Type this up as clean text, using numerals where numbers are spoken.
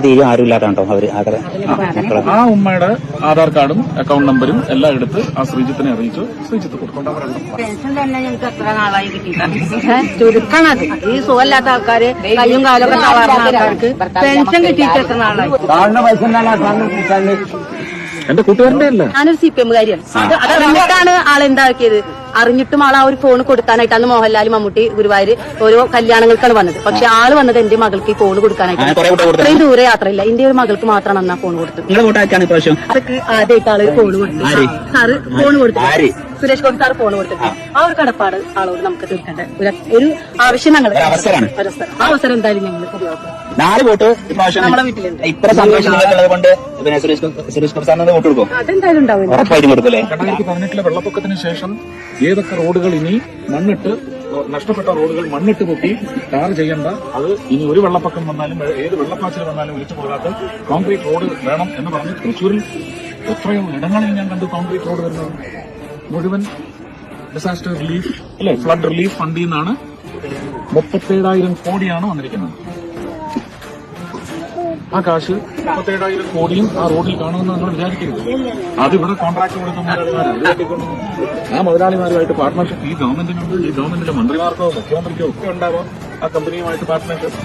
തീരെ ആരും ഇല്ലാട്ടോ അവര് ആ ഉമ്മയുടെ ആധാർ കാർഡും അക്കൗണ്ട് നമ്പരും എല്ലാം എടുത്ത് ആ ശ്രീജിത്തിനെ അറിയിച്ചു. ശ്രീജിത്ത് കൊടുക്കും. പെൻഷൻ തന്നെ ഞങ്ങൾക്ക് എത്ര നാളായി കിട്ടിയിട്ടുണ്ട്. ചുരുക്കണത് ഈ സുഖമില്ലാത്ത ആൾക്കാര് കയ്യും കാലൊക്കെ തളർന്ന ആൾക്കാർക്ക് പെൻഷൻ കിട്ടിയിട്ട് എത്ര നാളായി. എന്റെ കൂട്ടുകാരന്റെ അല്ല, ഞാനൊരു CPM കാരിയാണ്. അത് അറിഞ്ഞിട്ടാണ് ആളെന്താക്കിയത്. അറിഞ്ഞിട്ടും ആൾ ആ ഒരു ഫോൺ കൊടുക്കാനായിട്ട് അന്ന് മോഹൻലാൽ, മമ്മൂട്ടി, ഗുരുവായൂർ ഓരോ കല്യാണങ്ങൾക്കാണ് വന്നത്. പക്ഷെ ആള് വന്നത് എന്റെ മകൾക്ക് ഈ ഫോൺ കൊടുക്കാനായിട്ട്. ഇത്രയും ദൂരെ യാത്രയില്ല, എന്റെ ഒരു മകൾക്ക് മാത്രമാണ് അന്ന് ആ ഫോൺ കൊടുത്തത്. അതൊക്കെ ആദ്യമായിട്ട് ആള് ഫോൺ കൊടുത്തു. സാറ് ഫോൺ കൊടുത്തു. സുരേഷ് ഗോപി സാറ് ഫോൺ കൊടുത്തിട്ട് ആ ഒരു കടപ്പാട് ആളോട് നമുക്ക് തീർക്കേണ്ട ഒരു ആവശ്യം ഞങ്ങൾ ആ അവസരം എന്തായാലും ഞങ്ങൾ ഉപയോഗപ്പെടും. 4 വോട്ട് നമ്മളെ വീട്ടിലുണ്ട്. ഇത്ര സന്തോഷമുള്ളത് കൊണ്ട് സുരേഷ് ഗോപി സാറിന് വോട്ട് കൊടുക്കും. അതെന്തായാലും ഉണ്ടാവില്ല. ഉറപ്പായിട്ടും കൊടുക്കൂലേ? 2018 വെള്ളപ്പൊക്കത്തിന് ശേഷം ഏതൊക്കെ റോഡുകൾ ഇനി മണ്ണിട്ട് നഷ്ടപ്പെട്ട റോഡുകൾ മണ്ണിട്ട് പൊട്ടി ടാർ ചെയ്യേണ്ട, അത് ഇനി ഒരു വെള്ളപ്പൊക്കം വന്നാലും ഏത് വെള്ളപ്പാച്ചിൽ വന്നാലും ഒഴിച്ചു പോകാത്ത കോൺക്രീറ്റ് റോഡ് വേണം എന്ന് പറഞ്ഞ് തൃശ്ശൂരിൽ എത്രയോ ഇടങ്ങളിൽ ഞാൻ കണ്ടു കോൺക്രീറ്റ് റോഡ് വരുന്നത്. മുഴുവൻ ഡിസാസ്റ്റർ റിലീഫ് ഫ്ലഡ് റിലീഫ് ഫണ്ടിൽ നിന്നാണ് 37,000 കോടിയാണ് വന്നിരിക്കുന്നത്. ആ കാശ് 37,000 കോടിയും ആ റോഡിൽ കാണുമെന്ന് നമ്മൾ വിചാരിക്കരുത്. അതിവിടെ കോൺട്രാക്ട് കൊടുക്കുന്ന ആ മുതലാളിമാരുമായിട്ട് പാർട്ട്ണർഷിപ്പ് ഈ ഗവൺമെന്റിനുണ്ട്. ഈ ഗവൺമെന്റിന്റെ മന്ത്രിമാർക്കോ മുഖ്യമന്ത്രിക്കോ ഒക്കെ ഉണ്ടാവാം ആ കമ്പനിയുമായിട്ട് പാർട്ട്ണർഷിപ്പ്.